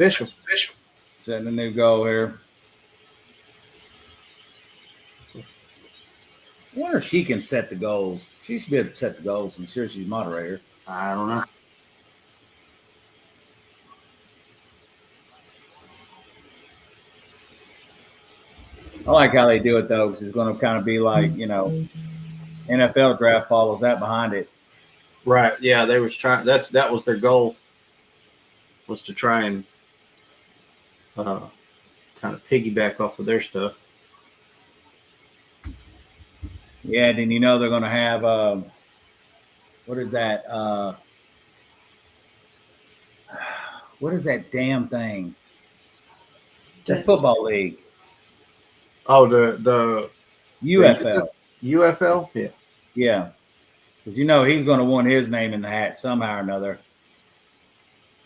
official. Setting a new goal here. I wonder if she can set the goals. She should be able to set the goals. I'm sure she's moderator. I don't know. I like how they do it, though, because it's going to kind of be like, NFL draft follows that behind it. Right. Yeah, they was trying. That was their goal, was to try and kind of piggyback off of their stuff. Yeah, then they're going to have what is that? What is that damn thing? The football league. Oh, the UFL. UFL? Yeah. Yeah. Because he's going to want his name in the hat somehow or another.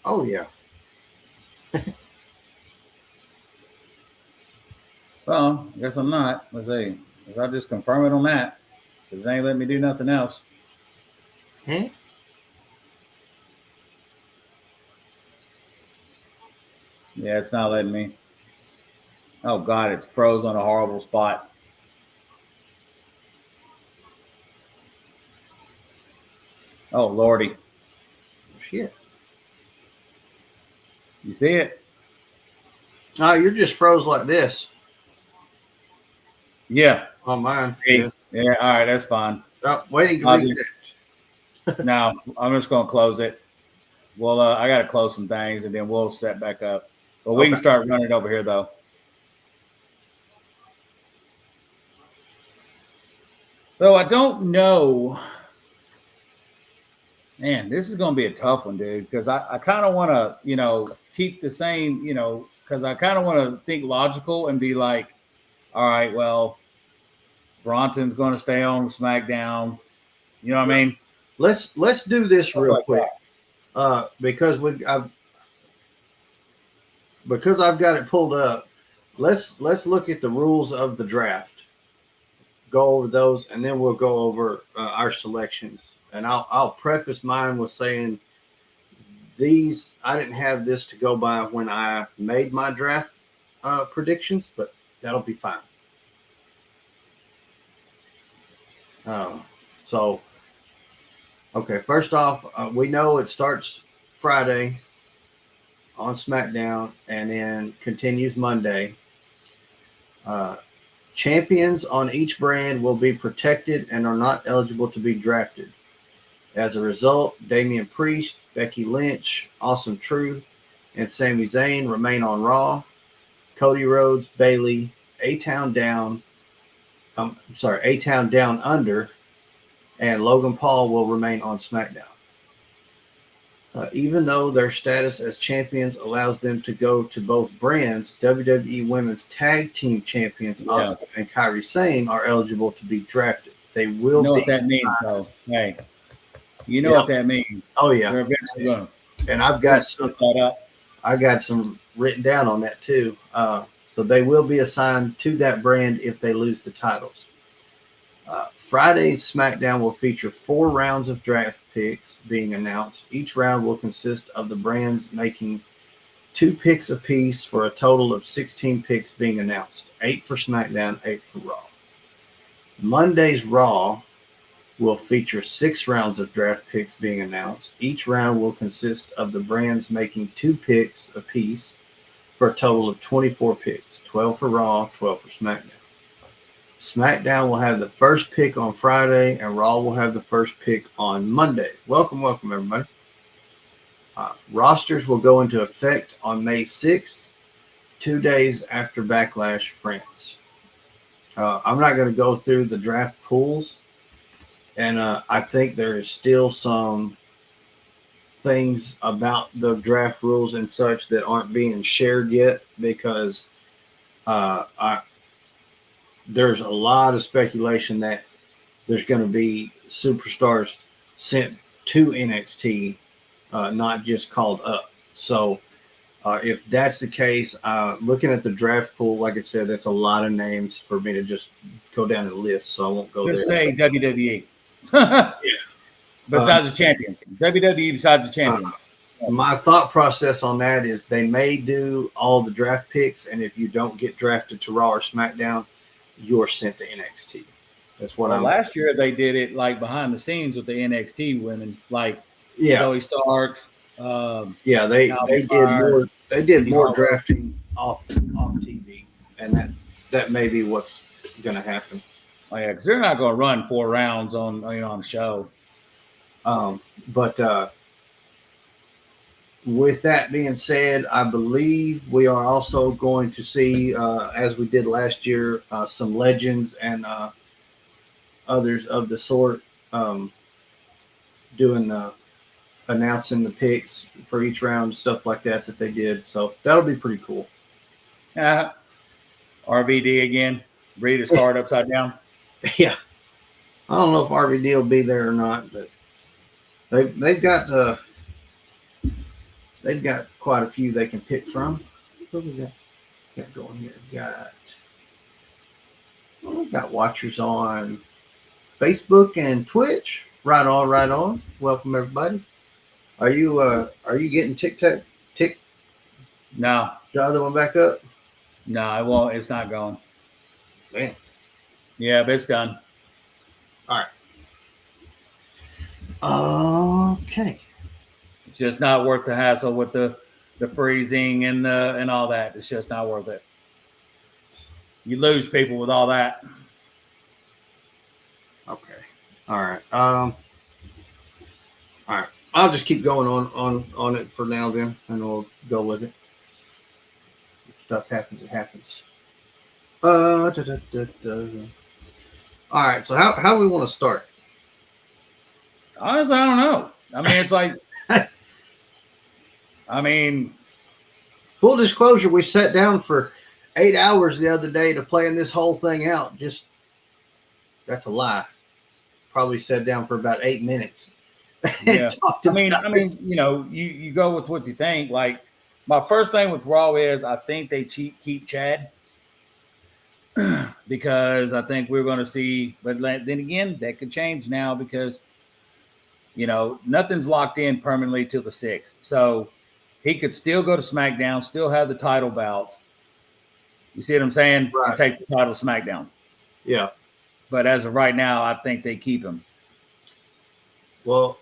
Oh, yeah. Well, I guess I'm not. Let's see. I'll just confirm it on that. Because they ain't letting me do nothing else. Huh? Yeah, it's not letting me. Oh, God, it's froze on a horrible spot. Oh, Lordy. Shit. You see it? Oh, you're just froze like this. Yeah. On mine. Yeah. All right, that's fine. Oh, waiting to read it. No, I'm just going to close it. Well, I got to close some things, and then we'll set back up. But we can start running over here, though. So I don't know. Man, this is going to be a tough one, dude, because I kind of want to, keep the same, because I kind of want to think logical and be like, all right, well, Bronson's going to stay on SmackDown. You know what I mean? Let's do this real quick. Because I've got it pulled up. Let's look at the rules of the draft. Go over those, and then we'll go over our selections. And I'll preface mine with saying I didn't have this to go by when I made my draft predictions, but that'll be fine. First off, we know it starts Friday on SmackDown and then continues Monday. Champions on each brand will be protected and are not eligible to be drafted. As a result, Damian Priest, Becky Lynch, Awesome Truth, and Sami Zayn remain on Raw. Cody Rhodes, Bayley, A-Town Down Under, and Logan Paul will remain on SmackDown. Even though their status as champions allows them to go to both brands, WWE Women's Tag Team Champions Asuka and Kairi Sane are eligible to be drafted. They will. You know what that means, though. Hey, you know what that means. Oh yeah. They're eventually going. And I've got some written down on that too. So they will be assigned to that brand if they lose the titles. Friday's SmackDown will feature 4 rounds of draft picks being announced. Each round will consist of the brands making 2 picks apiece for a total of 16 picks being announced. 8 for SmackDown, 8 for Raw. Monday's Raw will feature 6 rounds of draft picks being announced. Each round will consist of the brands making 2 picks apiece for a total of 24 picks. 12 for Raw, 12 for SmackDown. SmackDown will have the first pick on Friday, and Raw will have the first pick on Monday. Welcome, everybody. Rosters will go into effect on May 6th, 2 days after Backlash France. I'm not going to go through the draft pools, and I think there is still some things about the draft rules and such that aren't being shared yet because there's a lot of speculation that there's going to be superstars sent to NXT, not just called up. So if that's the case, looking at the draft pool, like I said, that's a lot of names for me to just go down the list. So I won't go Just there. say WWE. Yeah. Besides the champions. WWE besides the champions. my thought process on that is they may do all the draft picks, and if you don't get drafted to Raw or SmackDown, you're sent to NXT. That's what last year they did it like behind the scenes with the NXT women, like Zoe Starks. They did more drafting off TV, and that may be what's going to happen. Oh yeah, because they're not going to run 4 rounds on the show. But with that being said, I believe we are also going to see, as we did last year, some legends and others of the sort announcing the picks for each round, stuff like that they did. So that'll be pretty cool. RVD again, read his card upside down. Yeah, I don't know if RVD will be there or not, but they've got quite a few they can pick from. What do we got going here? We got watchers on Facebook and Twitch. Right on. Welcome everybody. Are you getting TikTok? No. The other one back up? No, it won't. It's not going. Man. Yeah, but it's done. All right. Okay. It's just not worth the hassle with the freezing and all that. It's just not worth it. You lose people with all that. Okay. All right. All right. I'll just keep going on it for now then, and we'll go with it. If stuff happens, it happens. All right. So how do we want to start? Honestly, I don't know. I mean, it's like, full disclosure, we sat down for 8 hours the other day to plan this whole thing out. That's a lie. Probably sat down for about 8 minutes. Yeah. You go with what you think. Like, my first thing with Raw is I think they keep Chad because I think we're going to see. But then again, that could change now because nothing's locked in permanently till the 6th. So he could still go to SmackDown, still have the title bout. You see what I'm saying? Right. And take the title to SmackDown. Yeah. But as of right now, I think they keep him. Well,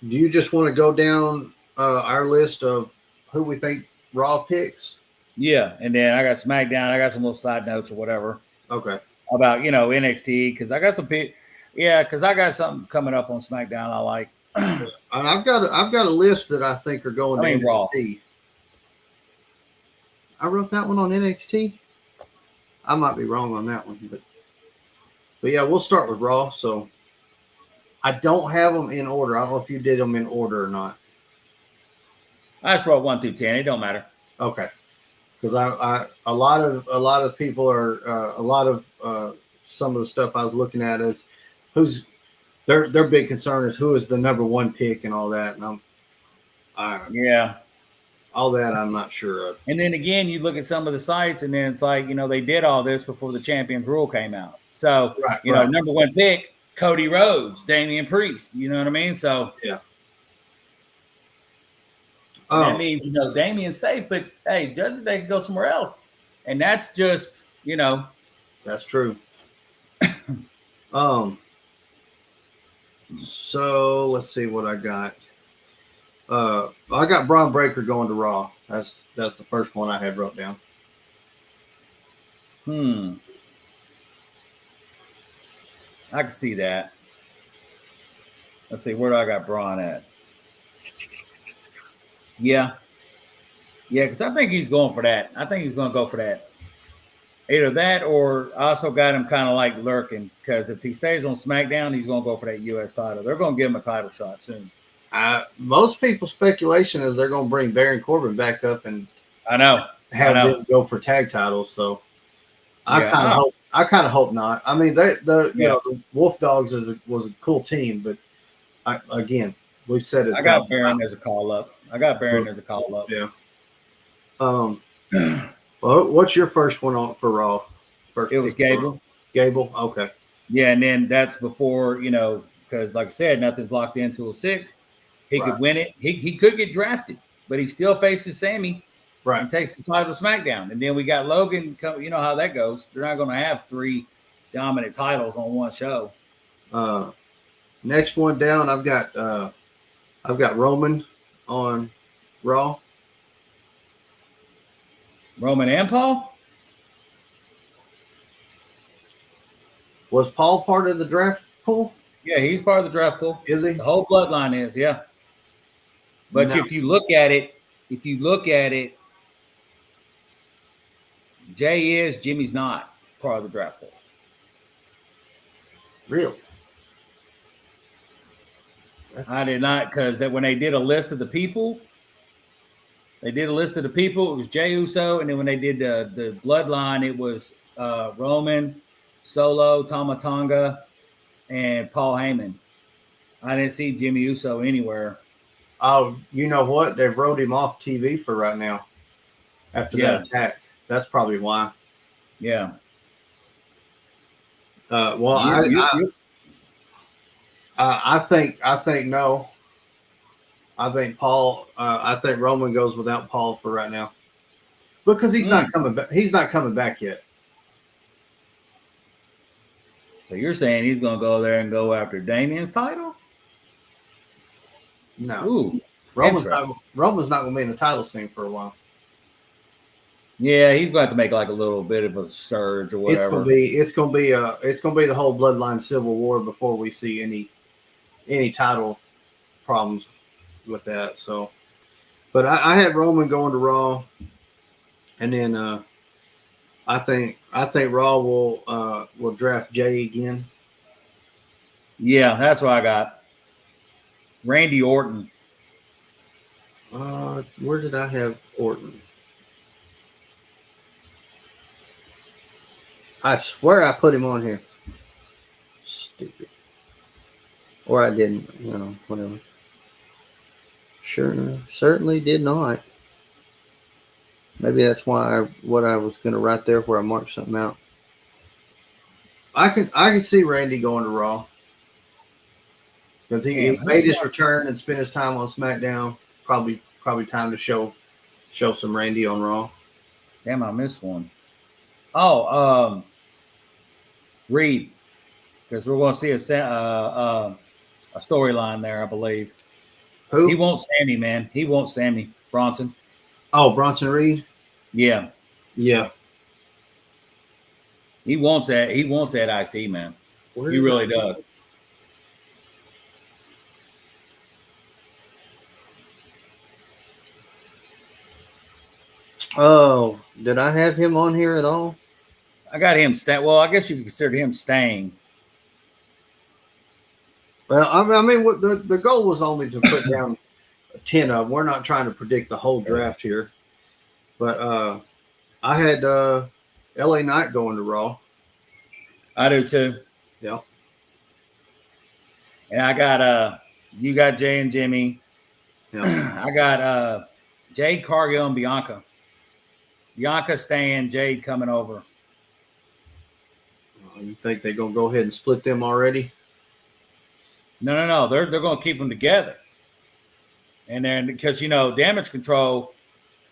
do you just want to go down our list of who we think Raw picks? Yeah, and then I got SmackDown. I got some little side notes or whatever. Okay. About NXT because I got some because I got something coming up on SmackDown I like. And I've got a list that I think are going to NXT. Raw. I wrote that one on NXT. I might be wrong on that one, but yeah, we'll start with Raw. So I don't have them in order. I don't know if you did them in order or not. I just wrote 1 through 10. It don't matter. Okay, because a lot of people are a lot of some of the stuff I was looking at is who's their big concern is who is the number 1 pick and all that, and all that I'm not sure of. And then again, you look at some of the sites, and then it's like they did all this before the Champions Rule came out. So number 1 pick, Cody Rhodes, Damian Priest. You know what I mean? So yeah. That means Damian's safe, but hey, Judgment Day can go somewhere else, and that's just That's true. So let's see what I got. I got Braun Breaker going to Raw. That's the first one I had wrote down. I can see that. Let's see, where do I got Braun at? Yeah, because I think he's going for that. I think he's going to go for that. Either that or I also got him kind of like lurking because if he stays on SmackDown, he's going to go for that U.S. title. They're going to give him a title shot soon. Most people's speculation is they're going to bring Baron Corbin back up and have him go for tag titles. So I kind of hope not. I mean, the Wolf Dogs was a cool team, but again, we've said it. I got Baron as a call up. Yeah. Well, what's your first one on for Raw? It was Gable. Gable, okay. Yeah, and then that's before because like I said, nothing's locked in until the 6th. He Right. could win it. He could get drafted, but he still faces Sammy Right. and takes the title to SmackDown. And then we got Logan. You know how that goes. They're not going to have 3 dominant titles on one show. Next one down, I've got Roman on Raw. Roman and Paul? Was Paul part of the draft pool? Yeah, he's part of the draft pool. Is he? The whole bloodline is, yeah. But No. if you look at it, Jay is, Jimmy's not part of the draft pool. Really? I did not, because that when they did a list of the people, it was Jey Uso, and then when they did the bloodline, it was Roman, Solo, Tama Tonga, and Paul Heyman. I didn't see Jimmy Uso anywhere. Oh, you know what? They've wrote him off TV for right now after that attack. That's probably why. Yeah. I think no. I think Paul. I think Roman goes without Paul for right now because he's not coming back. He's not coming back yet. So you're saying he's going to go there and go after Damien's title? No. Ooh, Roman's not going to be in the title scene for a while. Yeah, he's going to have to make like a little bit of a surge or whatever. It's going to be the whole bloodline civil war before we see any title problems with that. So, but I had Roman going to Raw, and then I think Raw will draft Jay again. Yeah, that's what I got. Randy Orton. Where did I have Orton? I swear I put him on here. Stupid. Or I didn't, whatever. Sure, certainly did not. Maybe that's why what I was going to write there where I marked something out. I can see Randy going to Raw. Because he made his return and spent his time on SmackDown. Probably time to show some Randy on Raw. Damn, I missed one. Oh, Reed, because we're going to see a storyline there, I believe. Who? He wants Sammy, man. He wants Sammy Bronson. Oh, Bronson Reed. Yeah. Yeah. He wants that. He wants that IC, man. He really does. Oh, did I have him on here at all? I got him staying. Well, I guess you could consider him staying. Well, I mean, what the goal was only to put down 10 of them. We're not trying to predict the whole draft here. But I had LA Knight going to Raw. I do too. Yeah. And I got you got Jay and Jimmy. Yeah. I got Jade Cargill and Bianca. Bianca staying, Jade coming over. You think they're gonna go ahead and split them already? No. They're going to keep them together. And then because Damage Control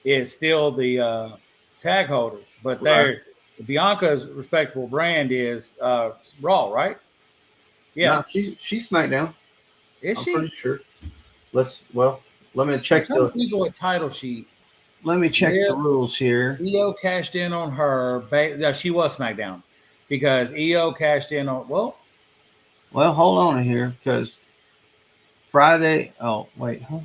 is still the tag holders, but Bianca's respectable brand is Raw, right? Yeah, no, she's SmackDown. Is she? I'm pretty sure. Let me check the title sheet. Let me check the rules here. EO cashed in on her. She was SmackDown because EO cashed in on. Well, hold on here because Friday. Oh, wait, huh?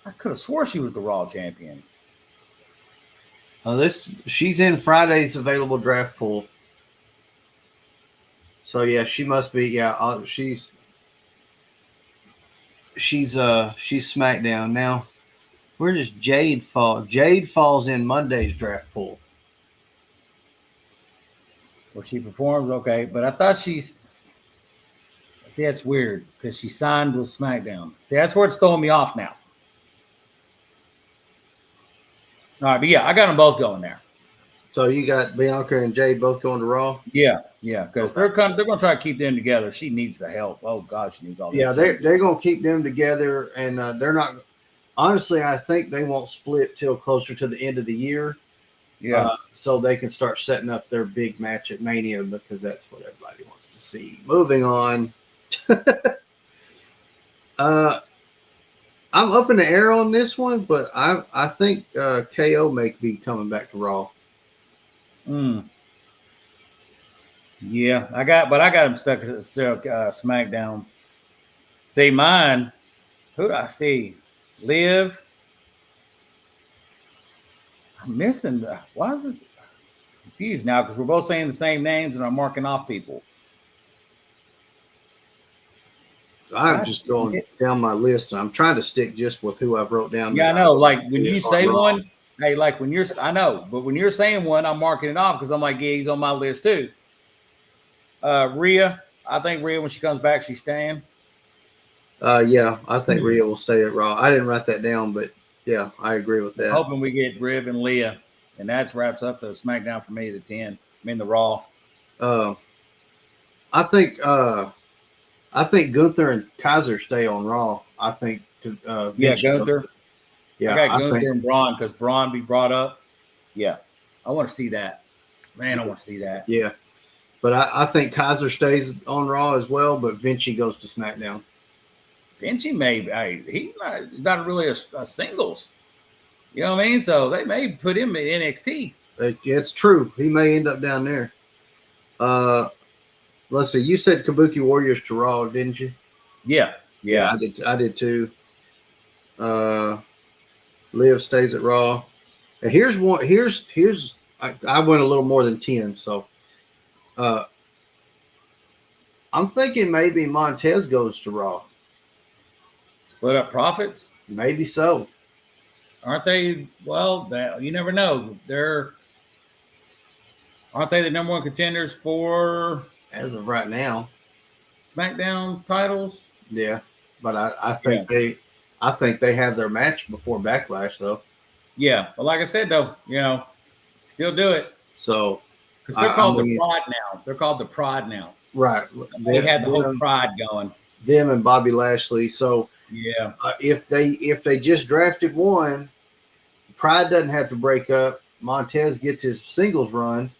I could have swore she was the Raw champion. She's in Friday's available draft pool. So yeah, she must be. Yeah, she's SmackDown now. Where does Jade fall? Jade falls in Monday's draft pool. Well, she performs okay, but I thought she's. See, that's weird because she signed with SmackDown. See, that's where it's throwing me off now. All right, but yeah, I got them both going there. So you got Bianca and Jay both going to Raw? Yeah, because they're going to try to keep them together. She needs the help. Oh God, she needs all. Yeah, they're going to keep them together, and they're not. Honestly, I think they won't split till closer to the end of the year. Yeah. So they can start setting up their big match at Mania because that's what everybody wants to see. Moving on. I'm up in the air on this one, but I think KO may be coming back to Raw. Yeah, I got him stuck at SmackDown. See, mine, who do I see? Liv. I'm missing. Why is this confused now? Because we're both saying the same names and I'm marking off people. I'm just going down my list. I'm trying to stick just with who I've wrote down. Yeah, I know. Like when you say one, hey, like when you're, I know, but when you're saying one, I'm marking it off because I'm like, yeah, he's on my list too. Rhea, I think Rhea, when she comes back, she's staying. Yeah, I think Rhea will stay at Raw. I didn't write that down, but yeah, I agree with that. I'm hoping we get Riv and Leah, and that wraps up the SmackDown for me to 10. I mean the Raw. I think Gunther and Kaiser stay on Raw. I think. Gunther. Yeah, I got Gunther and Braun because Braun be brought up. Yeah, I want to see that. Man, I want to see that. Yeah, but I think Kaiser stays on Raw as well, but Vinci goes to SmackDown. Vinci may, he's not really a singles. You know what I mean? So they may put him in NXT. It's true. He may end up down there. Let's see. You said Kabuki Warriors to Raw, didn't you? Yeah. I did too. Liv stays at Raw. And here's one. Here's I went a little more than 10. So, I'm thinking maybe Montez goes to Raw. Split up profits? Maybe so. Aren't they? Well, you never know. Aren't they the number one contenders for? As of right now, SmackDown's titles. Yeah, but I think they have their match before Backlash though. Yeah, but like I said though, still do it. So because they're called the Prod now. They're called the Prod now. Right. So they had the whole Pride going. Them and Bobby Lashley. So yeah, if they just drafted one, Pride doesn't have to break up. Montez gets his singles run.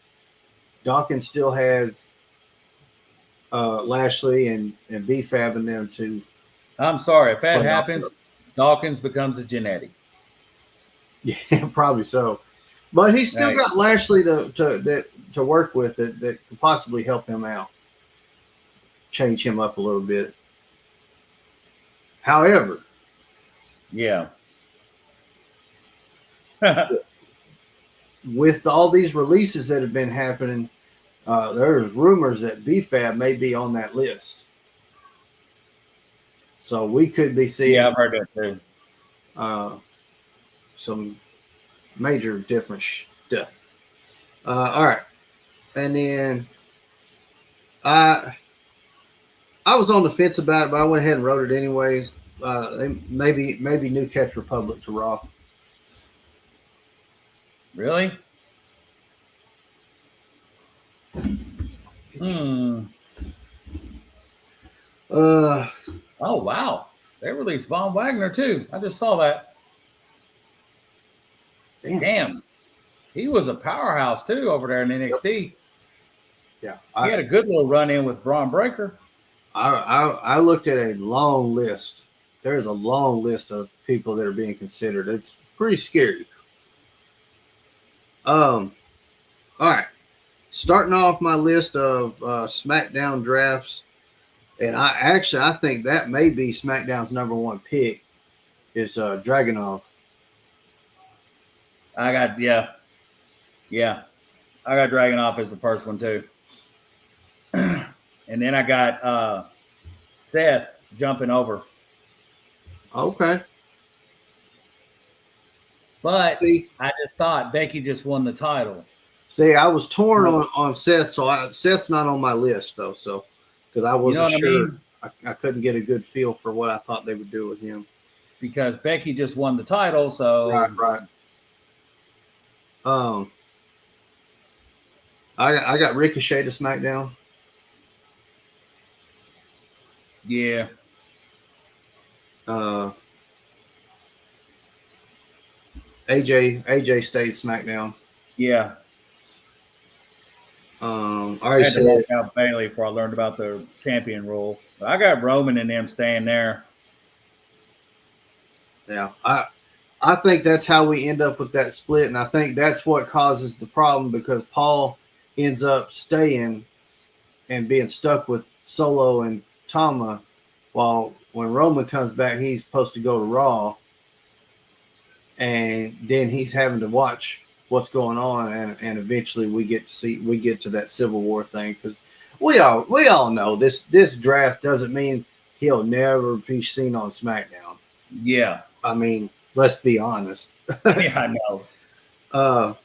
Dawkins still has Lashley and B-Fab and them too. I'm sorry. If that happens, Dawkins becomes a Genetti. Yeah, probably so. But he's still got Lashley to work with that could possibly help him out. Change him up a little bit. However, yeah. With all these releases that have been happening, there's rumors that B-Fab may be on that list. So we could be seeing. Yeah, I've heard that too. Some major different stuff. All right, and then I was on the fence about it, but I went ahead and wrote it anyways. Maybe New Catch Republic to Raw. Really? Oh wow! They released Von Wagner too. I just saw that. Damn. He was a powerhouse too over there in NXT. Yeah, he had a good little run in with Braun Breaker. I looked at a long list. There's a long list of people that are being considered. It's pretty scary. All right. Starting off my list of SmackDown drafts, and I think that may be SmackDown's number one pick is Dragunov. I got Dragunov as the first one too. And then I got Seth jumping over. Okay. But I just thought Becky just won the title. See, I was torn on Seth, so Seth's not on my list though. So because I wasn't sure, I couldn't get a good feel for what I thought they would do with him. Because Becky just won the title, so right. I got Ricochet to SmackDown. Yeah. AJ stays SmackDown. Yeah. I I already had to said walk out Bailey before I learned about the champion rule. But I got Roman and them staying there. yeah. I think that's how we end up with that split, and I think that's what causes the problem because Paul ends up staying and being stuck with Solo and Tama, while when Roman comes back, he's supposed to go to Raw, and then he's having to watch what's going on, and eventually we get to that Civil War thing because we all know this draft doesn't mean he'll never be seen on SmackDown. Yeah. I mean, let's be honest. Yeah, I know.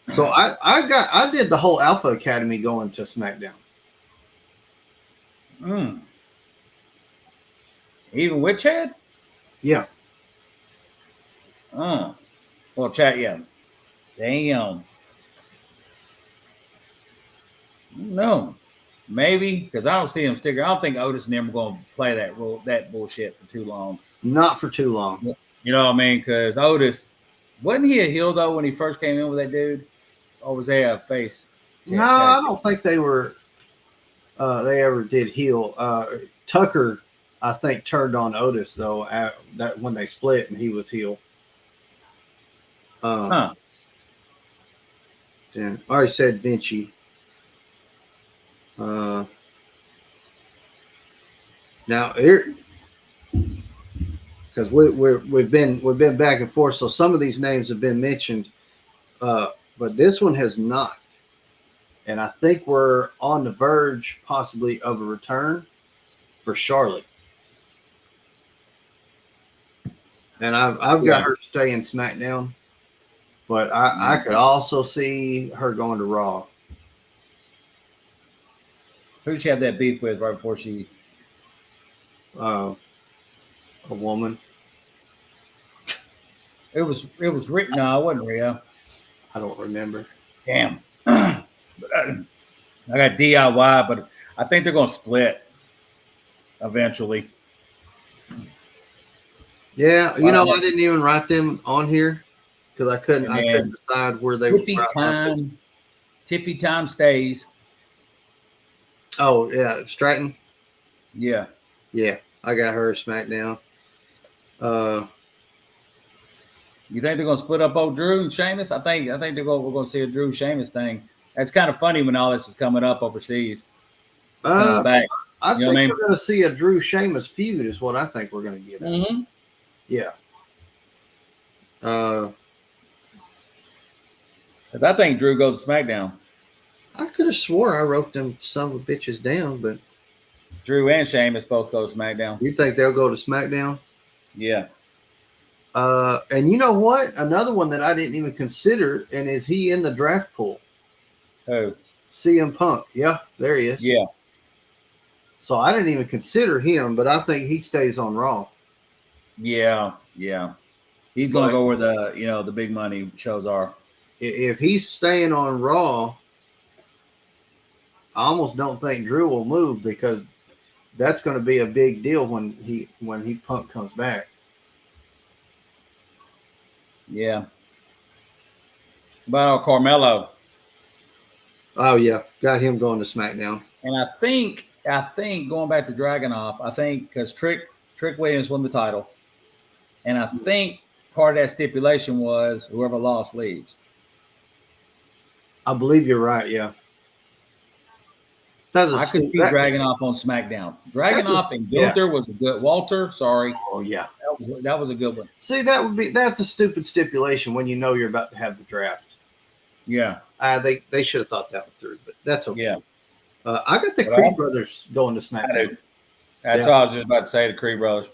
So I did the whole Alpha Academy going to SmackDown. Even Witchhead? Yeah. Well, chat, yeah. Damn. No. Maybe, because I don't see him sticking. I don't think Otis and them are going to play that bullshit for too long. Not for too long. You know what I mean? Because Otis, wasn't he a heel, though, when he first came in with that dude? Or was they a face? No, I don't think they were. They ever did heel. Tucker, I think, turned on Otis, though, that when they split and he was heel. And I already said Vinci. Now here, because we've been back and forth, so some of these names have been mentioned, but this one has not, and I think we're on the verge possibly of a return for Charlotte, and I've got her staying SmackDown, but I could also see her going to Raw. Who did she have that beef with right before she? A woman. It was written. No, it wasn't Rhea. I don't remember. Damn. I got DIY, but I think they're going to split eventually. Yeah, I didn't even write them on here because I couldn't decide where they were. Tiffy time stays. Oh yeah, Stratton. Yeah, I got her SmackDown. You think they're gonna split up old Drew and Sheamus? I think we're gonna see a Drew Sheamus thing. That's kind of funny when all this is coming up overseas. Back. I think we're gonna see a Drew Sheamus feud. Is what I think we're gonna get. Mm-hmm. Yeah. Because I think Drew goes to SmackDown. I could have swore I wrote them son of bitches down, but Drew and Sheamus both go to SmackDown. You think they'll go to SmackDown? Yeah. And you know what? Another one that I didn't even consider, and is he in the draft pool? Who? CM Punk. Yeah, there he is. Yeah. So I didn't even consider him, but I think he stays on Raw. Yeah. He's going to go where the big money shows are. If he's staying on Raw, I almost don't think Drew will move because that's going to be a big deal when he Punk comes back. Yeah. About Carmelo. Oh yeah, got him going to SmackDown. And I think going back to Dragunov, I think because Trick Williams won the title, and I think part of that stipulation was whoever lost leaves. I believe you're right. Yeah. I could see Dragunov on SmackDown. Dragunov and Gunther was a good. Walter, sorry. Oh yeah, that was a good one. See, that's a stupid stipulation when you know you're about to have the draft. Yeah, they should have thought that one through, but that's okay. Yeah, I got the Creed brothers going to SmackDown. That's what I was just about to say. The Creed brothers,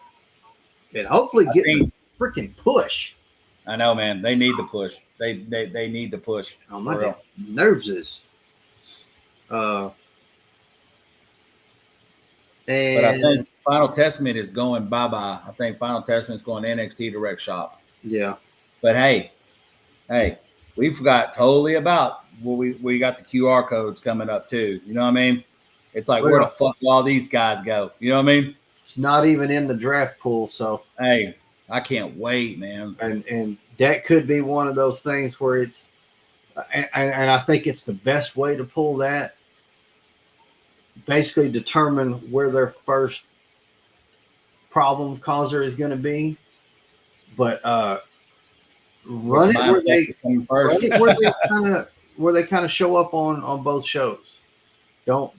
and hopefully get a freaking push. I know, man. They need the push. They need the push. Oh my nerves is. But I think Final Testament is going bye-bye. I think Final Testament's going to NXT Direct Shop. Yeah. But hey, we forgot totally about we got the QR codes coming up too. You know what I mean? It's like, Well, where the fuck do all these guys go? You know what I mean? It's not even in the draft pool, so hey, I can't wait, man. And that could be one of those things where it's, and I think it's the best way to pull that. Basically, determine where their first problem causer is going to be, but run it where they kind of show up on both shows. Don't.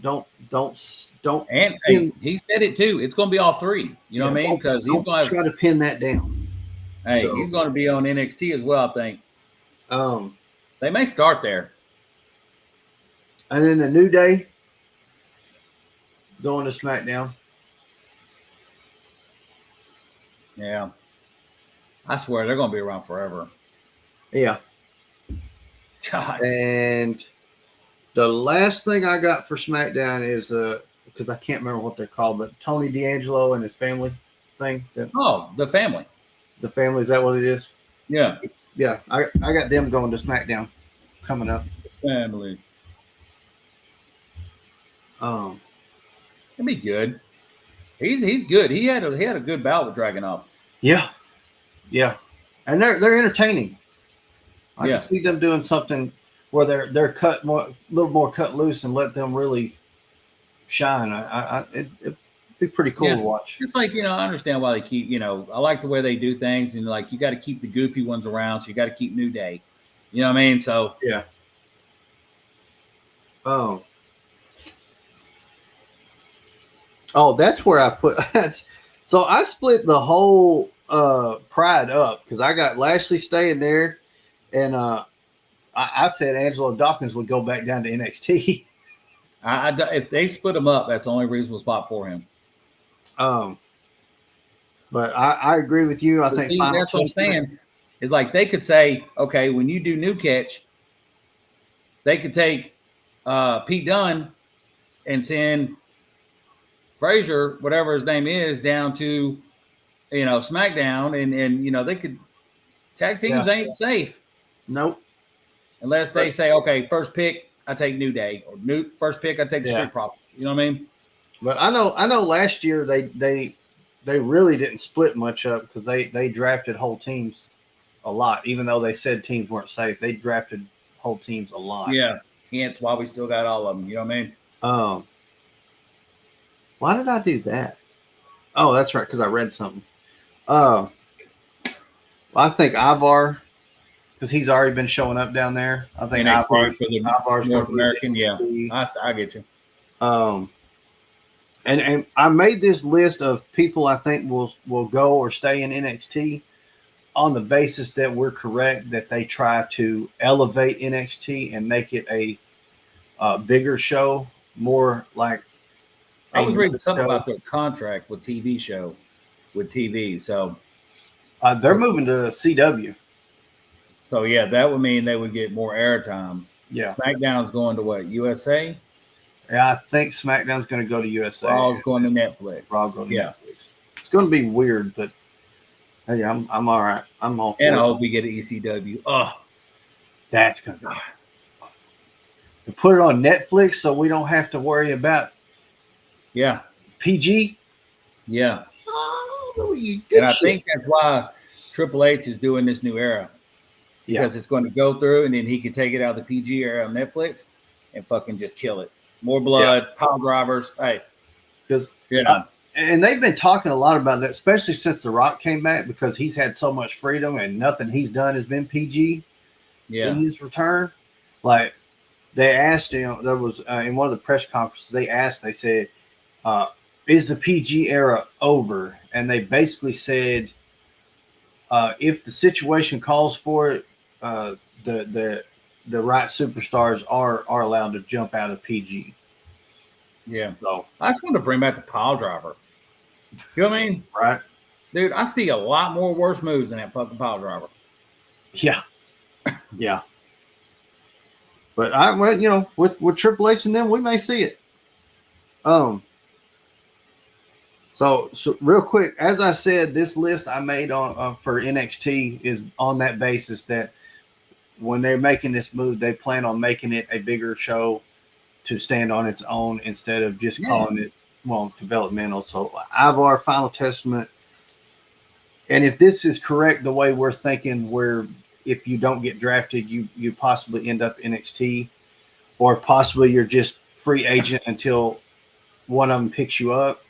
And hey, he said it too. It's going to be all three. You know what I mean? Because he's going to try to pin that down. Hey, he's going to be on NXT as well, I think. They may start there. And then the New Day going to SmackDown. Yeah. I swear they're going to be around forever. Yeah. God. And the last thing I got for SmackDown is because I can't remember what they're called, but Tony D'Angelo and his family thing. The family. The family, is that what it is? Yeah. Yeah. I got them going to SmackDown coming up. Family. It'd be good. He's good. He had a good bout with Dragunov. Yeah. Yeah. And they're entertaining. I can see them doing something where they're cut more, a little more cut loose, and let them really shine. It'd be pretty cool to watch. It's like, I understand why they keep, I like the way they do things, and like you got to keep the goofy ones around, so you got to keep New Day. You know what I mean? So yeah. Oh, that's where I put that. So I split the whole Pride up because I got Lashley staying there, and I said Angelo Dawkins would go back down to NXT. If they split him up, that's the only reasonable spot for him. But I agree with you. I think that's what I'm saying. Is like they could say, okay, when you do New Catch, they could take Pete Dunne and send Frazier, whatever his name is, down to SmackDown, and they could tag teams ain't safe. Nope. Unless they say, okay, first pick, I take New Day, or first pick, I take the Street Profits. You know what I mean? But I know last year they really didn't split much up because they drafted whole teams a lot, even though they said teams weren't safe. They drafted whole teams a lot. Yeah. Hence why we still got all of them. You know what I mean? Why did I do that? Oh, that's right, because I read something. I think Ivar, because he's already been showing up down there. I think Ivar's North American. Yeah, I get you. And I made this list of people I think will go or stay in NXT on the basis that we're correct, that they try to elevate NXT and make it a bigger show, more like. I was reading something about their contract with TV. So they're moving to CW. So yeah, that would mean they would get more airtime. Yeah. SmackDown's going to what, USA? Yeah, I think SmackDown's going to go to USA. Raw's going to Netflix. Raw going to Netflix. It's going to be weird, but hey, I'm all right. I'm all for it. And I hope we get an ECW. Oh, that's going to be. To put it on Netflix so we don't have to worry about. Yeah. PG. Yeah. Oh, and I think that's why Triple H is doing this new era. Because it's going to go through, and then he can take it out of the PG era on Netflix and fucking just kill it. More blood, power drivers. Hey. Because and they've been talking a lot about that, especially since The Rock came back, because he's had so much freedom and nothing he's done has been PG in his return. Like, they asked him, there was in one of the press conferences, they said, is the PG era over? And they basically said, if the situation calls for it, the right superstars are allowed to jump out of PG. Yeah. So I just want to bring back the pile driver. You know what I mean? Right. Dude, I see a lot more worse moves than that fucking pile driver. Yeah. Yeah. But with Triple H and them, we may see it. So real quick, as I said, this list I made on for NXT is on that basis that when they're making this move, they plan on making it a bigger show to stand on its own instead of just calling it developmental. So Ivar, Final Testament, and if this is correct, the way we're thinking, where if you don't get drafted, you possibly end up NXT, or possibly you're just free agent until one of them picks you up.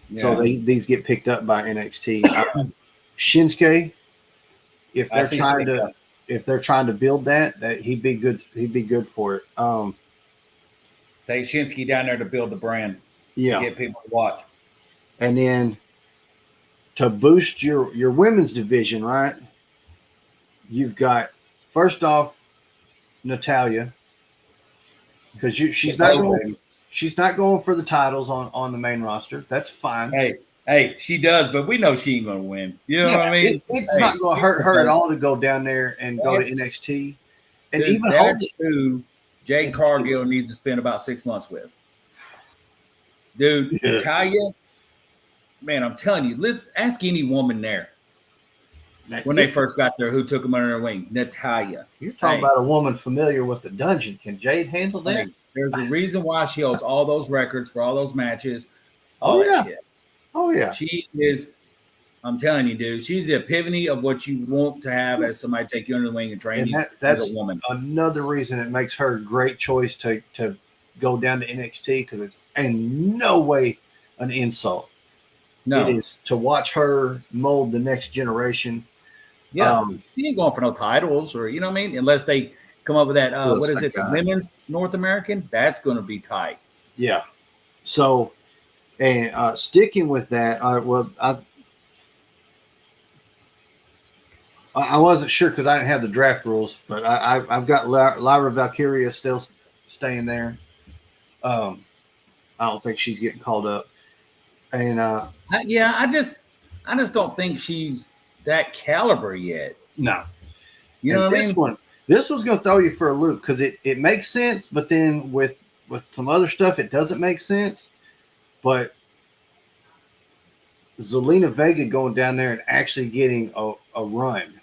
Yeah. So these get picked up by NXT. Shinsuke, if they're trying to build that he'd be good. He'd be good for it. Take Shinsuke down there to build the brand. Yeah, to get people to watch. And then to boost your women's division, right? You've got, first off, Natalya, because she's not going for the titles on the main roster. That's fine. Hey, she does, but we know she ain't going to win. You know what I mean? It's not going to hurt her at all to go down there and go to NXT, and even hold it. Who Jade Cargill needs to spend about 6 months with. Dude, Natalya, man, I'm telling you, ask any woman there when they first got there who took them under their wing. Natalya. You're talking about a woman familiar with the dungeon. Can Jade handle that? There's a reason why she holds all those records for all those matches. Shit. Oh, yeah. She is, I'm telling you, dude, she's the epitome of what you want to have as somebody take you under the wing and train you as a woman. Another reason it makes her a great choice to go down to NXT, because it's in no way an insult. No. It is to watch her mold the next generation. Yeah, she ain't going for no titles, or you know what I mean? Unless they come up with that, what is it, the Women's North American? That's going to be tight. Yeah. So, and sticking with that, I wasn't sure because I didn't have the draft rules, but I've got Lyra Valkyria still staying there. I don't think she's getting called up, and I just don't think she's that caliber yet. No, you know what I mean. This one's going to throw you for a loop because it makes sense, but then with some other stuff, it doesn't make sense. But Zelina Vega going down there and actually getting a run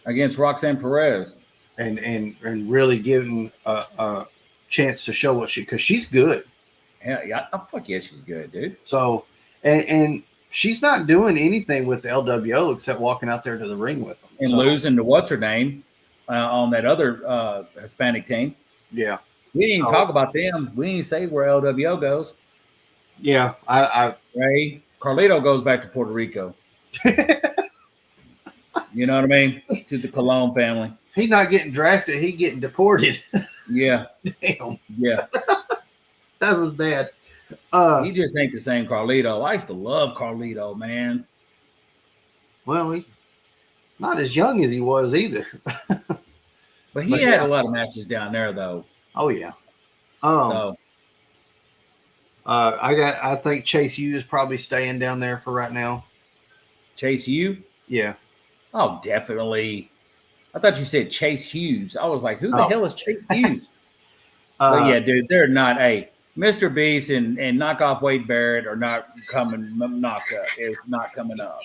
against Roxanne Perez, and really giving a chance to show what because she's good. Yeah, fuck yeah, she's good, dude. So, and she's not doing anything with the LWO except walking out there to the ring with them and losing to what's her name on that other Hispanic team. Yeah, we didn't even talk about them. We didn't say where LWO goes. Yeah, Ray Carlito goes back to Puerto Rico. You know what I mean? To the Colon family. He's not getting drafted. He's getting deported. Yeah. Damn. Yeah. That was bad. He just ain't the same Carlito. I used to love Carlito, man. Well, he's not as young as he was either. But he had a lot of matches down there, though. Oh, yeah. I think Chase U is probably staying down there for right now. Chase U? Yeah. Oh, definitely. I thought you said Chase Hughes. I was like, who the hell is Chase Hughes? But yeah, dude, they're not. Hey, Mr. Beast and knockoff Wade Barrett are not coming. It's not coming up.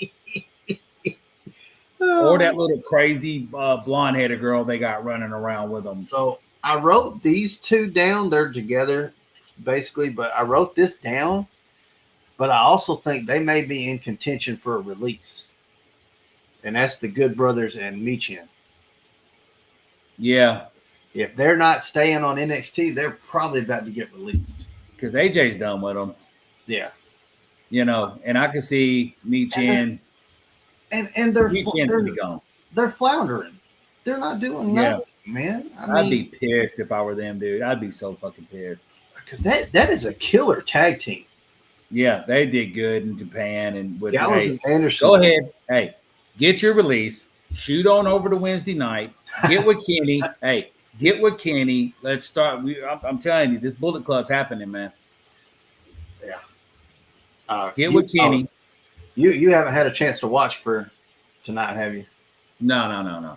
Or that little crazy blonde-headed girl they got running around with them. So I wrote these two down. They're together, basically, but I wrote this down. But I also think they may be in contention for a release. And that's the Good Brothers and Michin. Yeah. If they're not staying on NXT, they're probably about to get released. Because AJ's done with them. Yeah. You know, and I can see Michin. And they're gone. They're floundering. They're not doing nothing, man. I'd be pissed if I were them, dude. I'd be so fucking pissed. Because that is a killer tag team. Yeah, they did good in Japan and with Gallows and Anderson. Go ahead. Hey, get your release. Shoot on over to Wednesday night. Get with Kenny. Hey, get with Kenny. Let's start. I'm telling you, this Bullet Club's happening, man. Yeah. Get with Kenny. You haven't had a chance to watch for tonight, have you? No.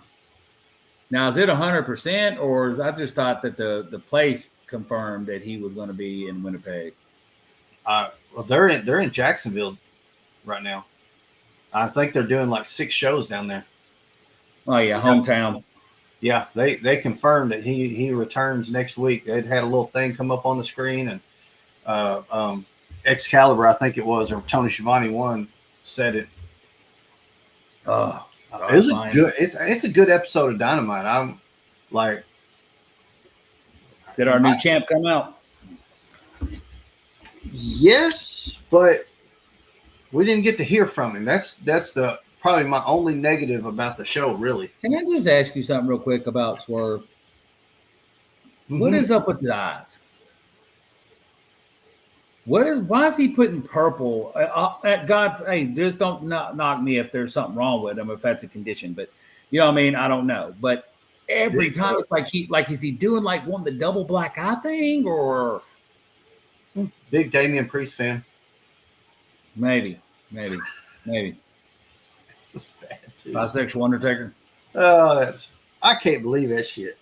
Now, is it 100%, or I just thought that the place confirmed that he was going to be in Winnipeg? Well, they're in Jacksonville right now. I think they're doing like 6 shows down there. Oh yeah, hometown. Yeah, they confirmed that he returns next week. They'd had a little thing come up on the screen, and Excalibur, I think it was, or Tony Schiavone one said it. Oh, It was a good. It's a good episode of Dynamite. I'm like, did our new champ come out? Yes, but we didn't get to hear from him. That's the probably my only negative about the show, really. Can I just ask you something real quick about Swerve? Mm-hmm. What is up with the eyes? Why is he putting purple? God, hey, just don't knock me if there's something wrong with him, if that's a condition. But you know what I mean? I don't know. But every time it's like is he doing like one the double black eye thing or big Damian Priest fan? Maybe. Bisexual Undertaker. I can't believe that shit.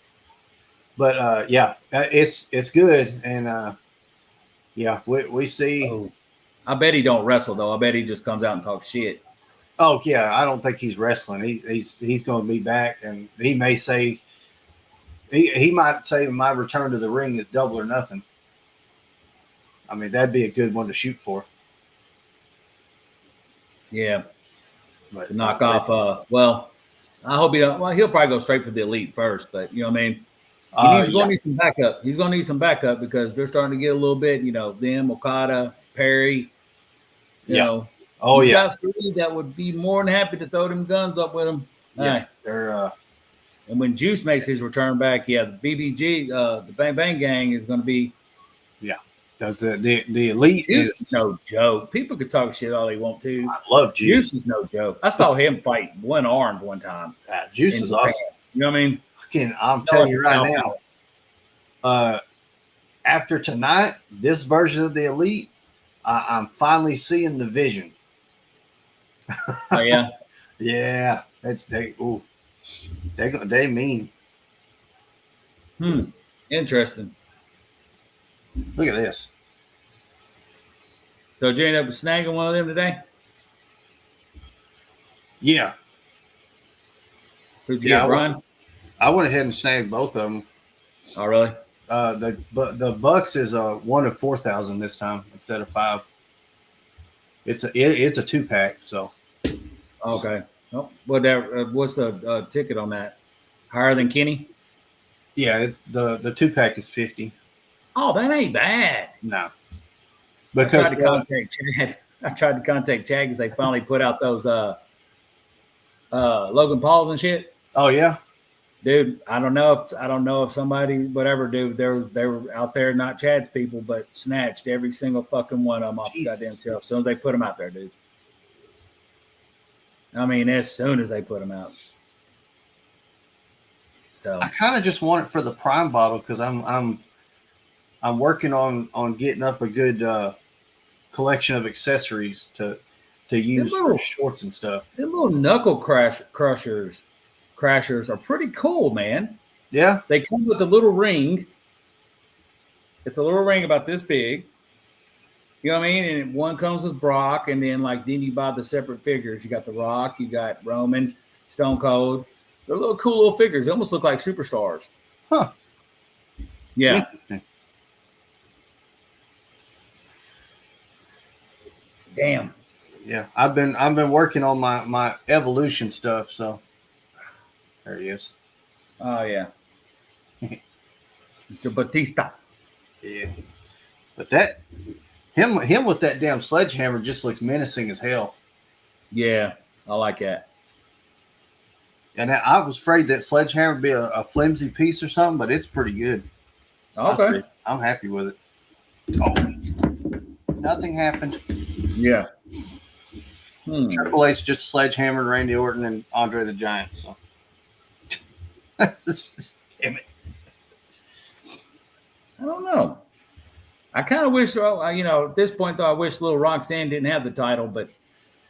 But yeah, it's good, and yeah, we see. Oh, I bet he don't wrestle though. I bet he just comes out and talks shit. Oh yeah, I don't think he's wrestling. He's going to be back, and he may say he might say my return to the ring is double or nothing. I mean, that'd be a good one to shoot for. Yeah. But to knock off, well, I hope he don't. Well, he'll probably go straight for the Elite first, but you know what I mean? He's going to need some backup. He's going to need some backup because they're starting to get a little bit, you know, them, Okada, Perry, you know. Oh, he's got three that would be more than happy to throw them guns up with him. Yeah, they're and when Juice makes his return back, the BBG, the Bang Bang Gang is going to be. Yeah. Does the Elite Juice is no joke. People could talk shit all they want to. I love Juice. Juice is no joke. I saw him fight one armed one time. Juice is awesome. You know what I mean? I'm telling you right now, after tonight, this version of the Elite, I'm finally seeing the vision. Oh yeah, yeah. They mean. Interesting. Look at this. So did you end up snagging one of them today? Yeah. Who'd you get, Brian? I went ahead and snagged both of them. Oh, really? The Bucks is 1 of 4,000 this time instead of 5. It's a 2-pack. So. Okay. Oh, what's the ticket on that? Higher than Kenny? Yeah, the 2-pack is 50. Oh, that ain't bad. No. Because I tried to contact Chad because they finally put out those Logan Pauls and shit. Oh yeah. Dude, I don't know if somebody, whatever, dude, they were out there, not Chad's people, but snatched every single fucking one of them off the goddamn shelf as soon as they put them out there, dude. I mean, as soon as they put them out. So I kind of just want it for the Prime bottle because I'm working on getting up a good collection of accessories to use for shorts and stuff. The little knuckle crashers are pretty cool, man. Yeah. They come with a little ring. It's a little ring about this big. You know what I mean? And one comes with Brock, and then you buy the separate figures. You got The Rock, you got Roman, Stone Cold. They're little cool little figures. They almost look like superstars. Huh. Yeah. Interesting. Damn. Yeah, I've been working on my evolution stuff, so there he is. Oh yeah. Mr. Batista. Yeah. But that him with that damn sledgehammer just looks menacing as hell. Yeah, I like that. And I was afraid that sledgehammer would be a flimsy piece or something, but it's pretty good. Okay. I'm happy with it. Oh, nothing happened. Yeah. Triple H just sledgehammered Randy Orton and Andre the Giant. So, damn it. I don't know. I kind of wish, at this point though, I wish Little Roxanne didn't have the title, but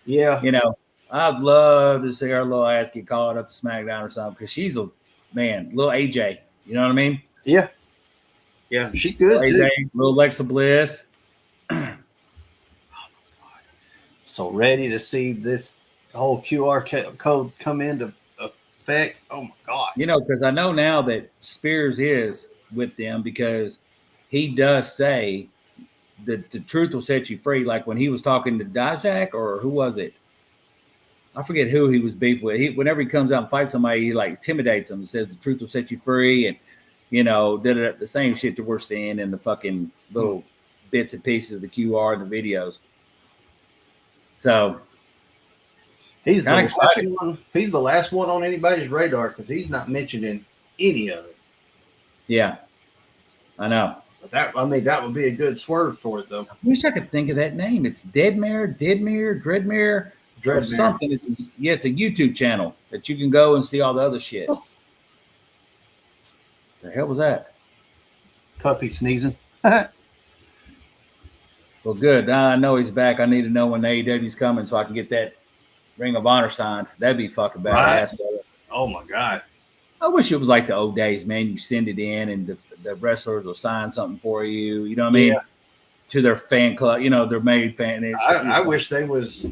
yeah, I'd love to see her little ass get called up to SmackDown or something because she's little AJ. You know what I mean? Yeah. Yeah, she's good AJ, too. Little Alexa Bliss. So ready to see this whole QR code come into effect. respect. Oh my God. Because I know now that Spears is with them because he does say that the truth will set you free. Like when he was talking to Dijak, or who was it? I forget who he was beef with. Whenever he comes out and fights somebody, he like intimidates them, says the truth will set you free, and did the same shit that we're seeing in the fucking little bits and pieces of the QR and the videos. So he's the last one. He's the last one on anybody's radar because he's not mentioned in any of it. Yeah, I know. But that would be a good swerve for it, though. I wish I could think of that name. It's Dreadmere, or something. It's a YouTube channel that you can go and see all the other shit. The hell was that? Puppy sneezing. Well, good. Now I know he's back. I need to know when AEW's coming so I can get that Ring of Honor signed. That'd be fucking badass. Right. Oh my God. I wish it was like the old days, man. You send it in and the wrestlers will sign something for you. You know what I mean? Yeah. To their fan club, their main fan. I wish they was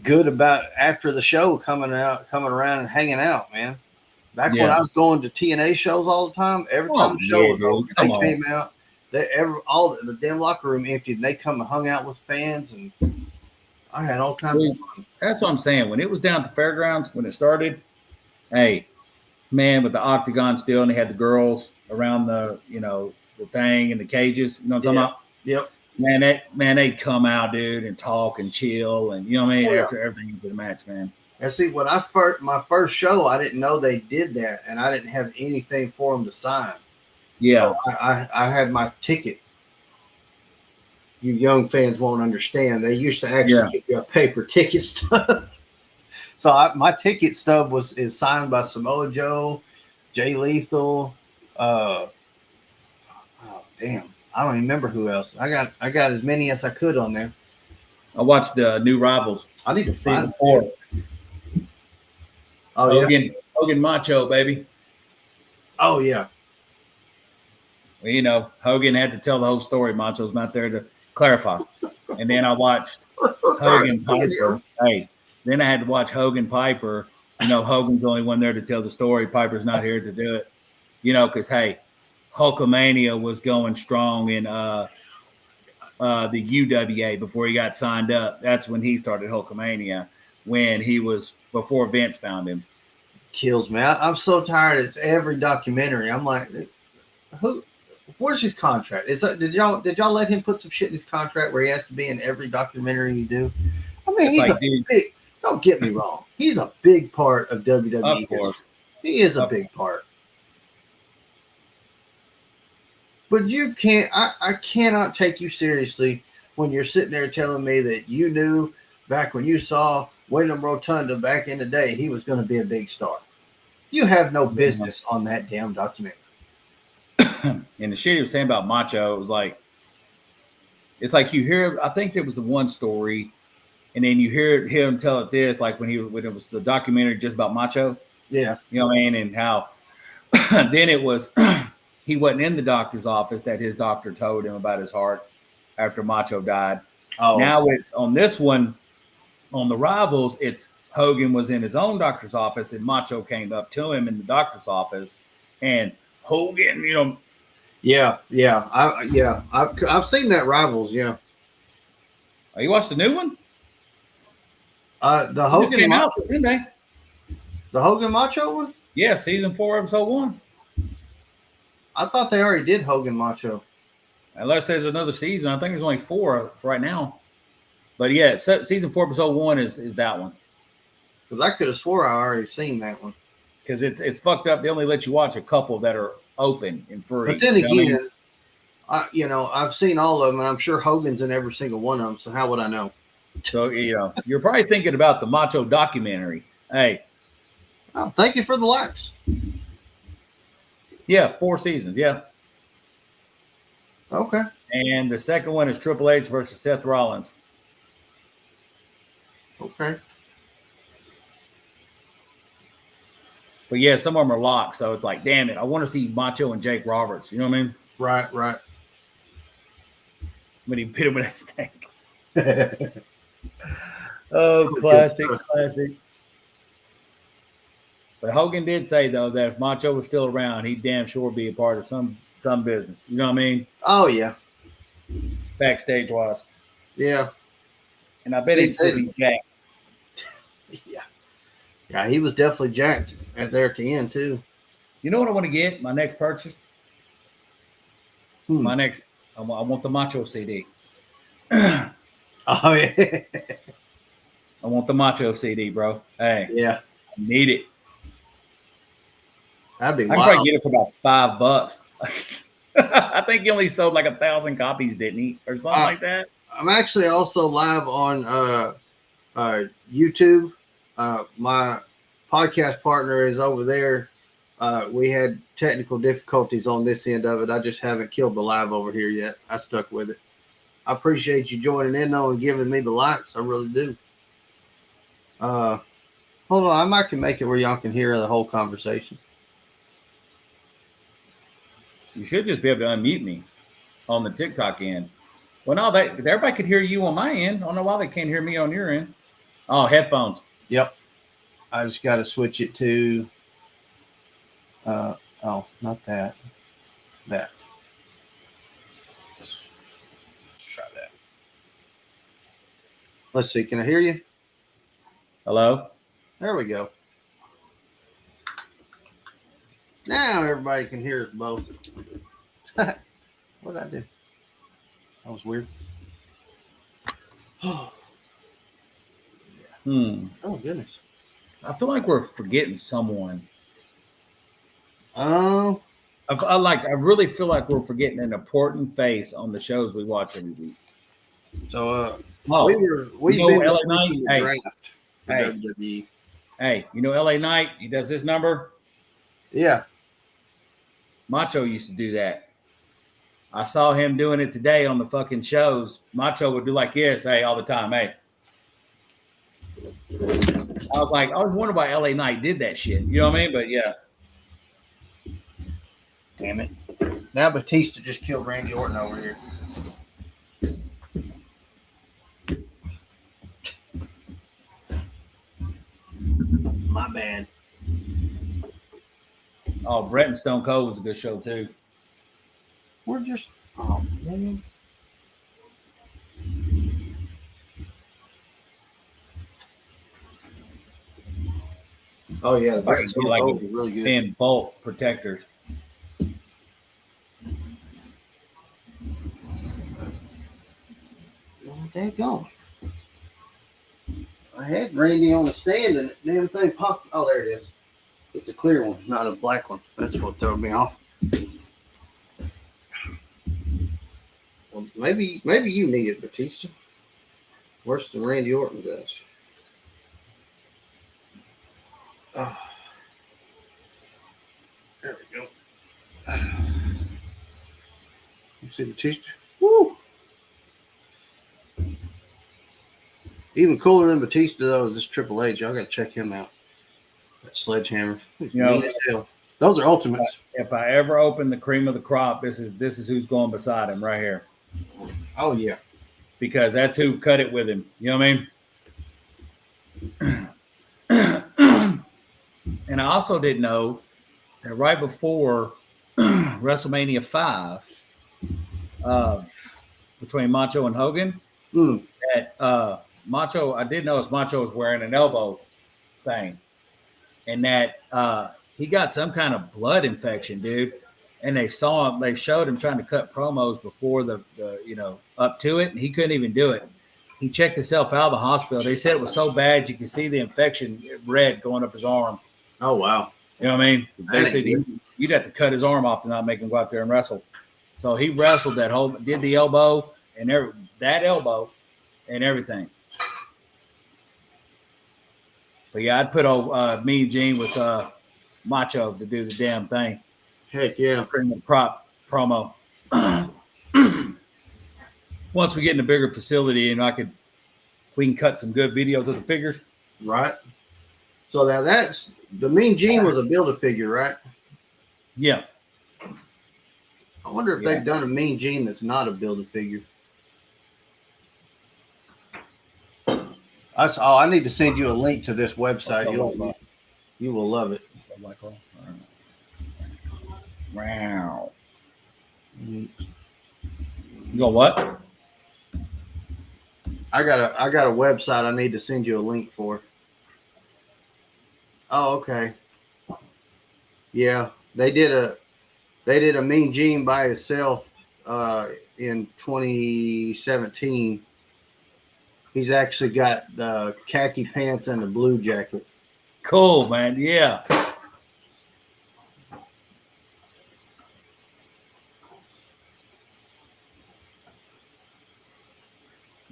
good about after the show coming around and hanging out, man. Back when I was going to TNA shows all the time, every time the show was over, they came out. All the damn locker room emptied, and they come and hung out with fans, and I had all kinds of fun. That's what I'm saying. When it was down at the fairgrounds, when it started, hey, man, with the octagon still, and they had the girls around the thing and the cages. You know what I'm talking about? Yep. Man, they'd come out, dude, and talk and chill, and you know what I mean. After everything for the match, man. And see, when my first show, I didn't know they did that, and I didn't have anything for them to sign. Yeah, so I had my ticket. You young fans won't understand. They used to actually give you a paper ticket stub. So my ticket stub is signed by Samoa Joe, Jay Lethal. Oh damn, I don't even remember who else. I got as many as I could on there. I watched the New Rivals. I need to find 4. Oh Hogan Macho, baby. Oh yeah. Well, Hogan had to tell the whole story. Macho's not there to clarify. And then I watched Hogan Piper. Hey, then I had to watch Hogan Piper. Hogan's the only one there to tell the story. Piper's not here to do it. Because hey, Hulkamania was going strong in the UWA before he got signed up. That's when he started Hulkamania, when he was before Vince found him. Kills me. I'm so tired. It's every documentary. I'm like, where's his contract? Did y'all let him put some shit in his contract where he has to be in every documentary you do? I mean, he's big. Don't get me wrong. He's a big part of WWE. Of course. He is a big part. But you can't. I cannot take you seriously when you're sitting there telling me that you knew back when you saw Wyndham Rotunda back in the day he was going to be a big star. You have no business on that damn documentary. And the shit he was saying about Macho, it was like, it's like you hear, I think there was the one story, and then you hear him tell it this, like when it was the documentary just about Macho. Yeah. You know what I mean? And how then it was, he wasn't in the doctor's office that his doctor told him about his heart after Macho died. Oh. Now it's on this one, on the Rivals, it's Hogan was in his own doctor's office and Macho came up to him in the doctor's office, and Hogan, Yeah. I've seen that Rivals. Yeah. Oh, you watched the new one? The Hogan Macho. The Hogan Macho one? Yeah, season 4, episode 1. I thought they already did Hogan Macho. Unless there's another season. I think there's only 4 for right now. But yeah, season 4, episode 1 is that one. Because I could have swore I already seen that one. Because it's fucked up. They only let you watch a couple that are open and free. But then again, I've seen all of them, and I'm sure Hogan's in every single one of them. So how would I know? So you're probably thinking about the Macho documentary. Hey, oh, thank you for the likes. Yeah, 4 seasons. Yeah. Okay. And the second one is Triple H versus Seth Rollins. Okay. But yeah, some of them are locked, so it's like, damn it, I want to see Macho and Jake Roberts. You know what I mean? Right. When he bit him with that snake. Oh, classic. But Hogan did say, though, that if Macho was still around, he'd damn sure be a part of some business. You know what I mean? Oh, yeah. Backstage-wise. Yeah. And I bet he'd still be jacked. Yeah. Yeah, he was definitely jacked there at the end, too. You know what I want to get? My next purchase? I want the Macho CD. Oh, yeah. I want the Macho CD, bro. Hey. Yeah. I need it. That'd be I can wild. probably get it for about $5. I think he only sold like 1,000 copies, didn't he? Or something like that. I'm actually also live on YouTube. My podcast partner is over there. We had technical difficulties on this end of it. I just haven't killed the live over here yet. I stuck with it. I appreciate you joining in though and giving me the likes. I really do. Hold on, I might can make it where y'all can hear the whole conversation. You should just be able to unmute me on the TikTok end. Well, no, everybody could hear you on my end. I don't know why they can't hear me on your end. Oh, headphones. Yep. I just got to switch it to. Oh, not that. That. Try that. Let's see. Can I hear you? Hello? There we go. Now everybody can hear us both. What did I do? That was weird. Oh. Oh, goodness. I feel like we're forgetting someone. Oh. I really feel like we're forgetting an important face on the shows we watch every week. So, we've been LA Knight. Hey, draft for WWE. Hey, you know LA Knight? He does this number. Yeah. Macho used to do that. I saw him doing it today on the fucking shows. Macho would do like this, hey, all the time, hey. I was like, I always wondered why LA Knight did that shit. You know what I mean? But yeah. Damn it. Now Batista just killed Randy Orton over here. My bad. Oh, Brett and Stone Cold was a good show too. We're just, oh man. Oh yeah, Brett and Stone Cold was really good. And bolt protectors. There you go. I had Randy on the stand and the damn thing popped. Oh, there it is. It's a clear one, not a black one. That's what threw me off. Well, maybe you need it, Batista. Worse than Randy Orton does. Oh. There we go. You see Batista? Woo! Even cooler than Batista, though, is this Triple H. Y'all got to check him out. That sledgehammer. Mean as hell. Those are ultimates. If I ever open the cream of the crop, this is who's going beside him right here. Oh, yeah. Because that's who cut it with him. You know what I mean? And I also didn't know that right before WrestleMania 5, between Macho and Hogan, that Macho, I did notice Macho was wearing an elbow thing, and that he got some kind of blood infection, dude. And they showed him trying to cut promos before the up to it, and he couldn't even do it. He checked himself out of the hospital. They said it was so bad you could see the infection red going up his arm. Oh, wow. You know what I mean? They said you'd have to cut his arm off to not make him go out there and wrestle. So he wrestled did the elbow and that elbow and everything. But yeah, I'd put me and Gene with Macho to do the damn thing. Heck yeah. Cream of crop promo. Once we get in a bigger facility and we can cut some good videos of the figures. Right. So now that's the Mean Gene was a Build-A-Figure, right? Yeah. I wonder if they've done a Mean Gene that's not a Build-A-Figure. I need to send you a link to this website. You will love it. Black hole. Wow. You go what? I got a website I need to send you a link for. Oh, okay. Yeah, they did a Mean Gene by himself in 2017. He's actually got the khaki pants and the blue jacket. Cool, man. Yeah.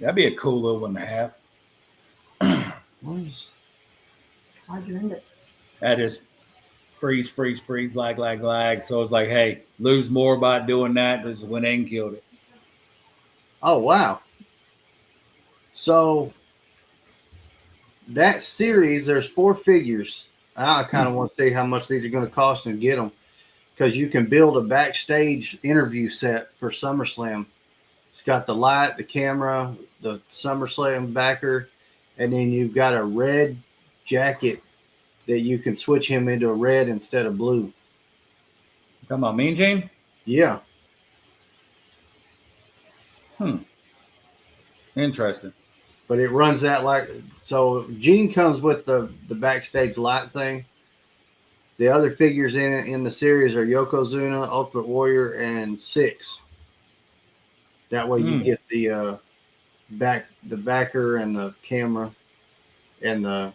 That'd be a cool little one to have. How'd you end it? That is freeze, lag. So it's like, hey, lose more by doing that. This is when Aiden killed it. Oh, wow. So that series, there's 4 figures. I kind of want to see how much these are going to cost and get them, because you can build a backstage interview set for SummerSlam. It's got the light, the camera, the SummerSlam backer, and then you've got a red jacket that you can switch him into a red instead of blue. You talking about Mean Gene? Yeah. Interesting. But it runs that like so. Gene comes with the backstage light thing. The other figures in the series are Yokozuna, Ultimate Warrior, and Six. That way you get the backer and the camera and the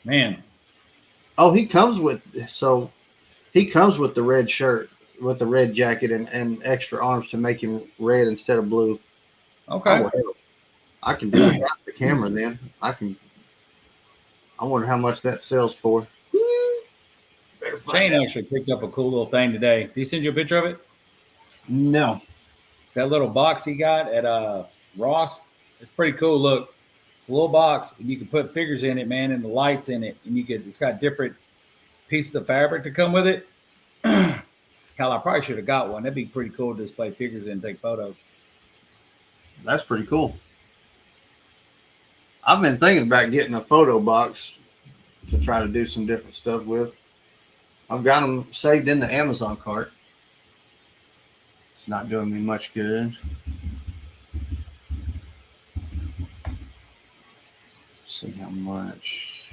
man. Oh, he comes with the red shirt with the red jacket and extra arms to make him red instead of blue. Okay. Oh, I can do without the camera then. I wonder how much that sells for. Shane actually picked up a cool little thing today. Did he send you a picture of it? No. That little box he got at Ross, it's pretty cool. Look, it's a little box, and you can put figures in it, man, and the lights in it, and it's got different pieces of fabric to come with it. Hell, I probably should have got one. That'd be pretty cool to display figures in and take photos. That's pretty cool. I've been thinking about getting a photo box to try to do some different stuff with. I've got them saved in the Amazon cart. It's not doing me much good. Let's see how much.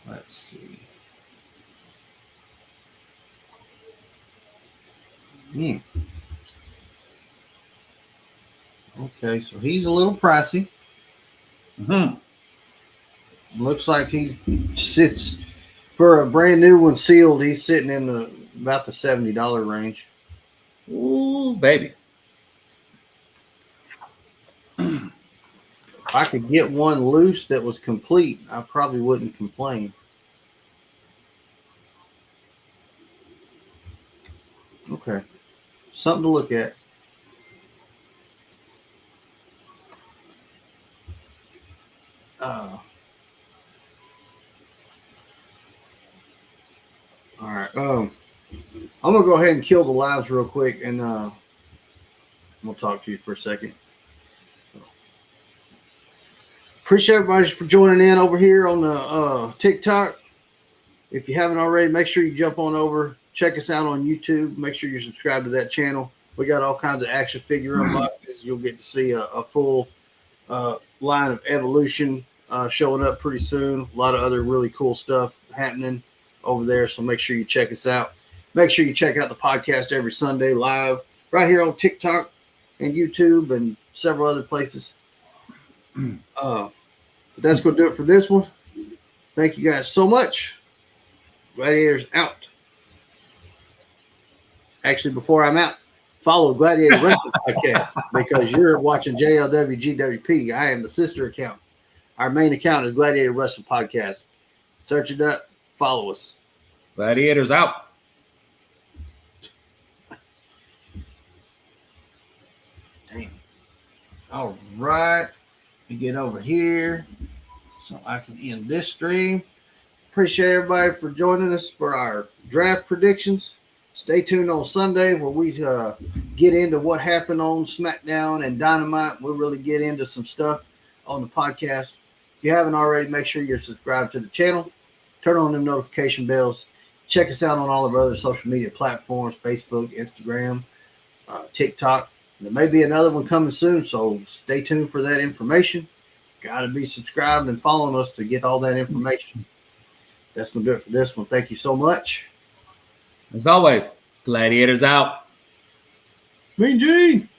Let's see. Okay, so he's a little pricey. Looks like he sits for a brand new one sealed. He's sitting in about the $70 range. Ooh, baby. If I could get one loose that was complete, I probably wouldn't complain. Okay, something to look at. All right. I'm gonna go ahead and kill the lives real quick, and we'll talk to you for a second. Appreciate everybody for joining in over here on the TikTok. If you haven't already, make sure you jump on over. Check us out on YouTube. Make sure you subscribe to that channel. We got all kinds of action figure unboxings. You'll get to see a full line of Evolution showing up pretty soon. A lot of other really cool stuff happening over there. So make sure you check us out. Make sure you check out the podcast every Sunday live right here on TikTok and YouTube and several other places. That's going to do it for this one. Thank you guys so much. Gladiators out. Actually, before I'm out, follow Gladiator Wrestling Podcast because you're watching JLWGWP. I am the sister account. Our main account is Gladiator Wrestling Podcast. Search it up. Follow us. Gladiators out. Damn. All right. We get over here so I can end this stream. Appreciate everybody for joining us for our draft predictions. Stay tuned on Sunday where we get into what happened on SmackDown and Dynamite. We'll really get into some stuff on the podcast. If you haven't already, make sure you're subscribed to the channel. Turn on them notification bells. Check us out on all of our other social media platforms, Facebook, Instagram, TikTok. There may be another one coming soon, so stay tuned for that information. Got to be subscribed and following us to get all that information. That's going to do it for this one. Thank you so much. As always, Gladiators out. Mean Gene.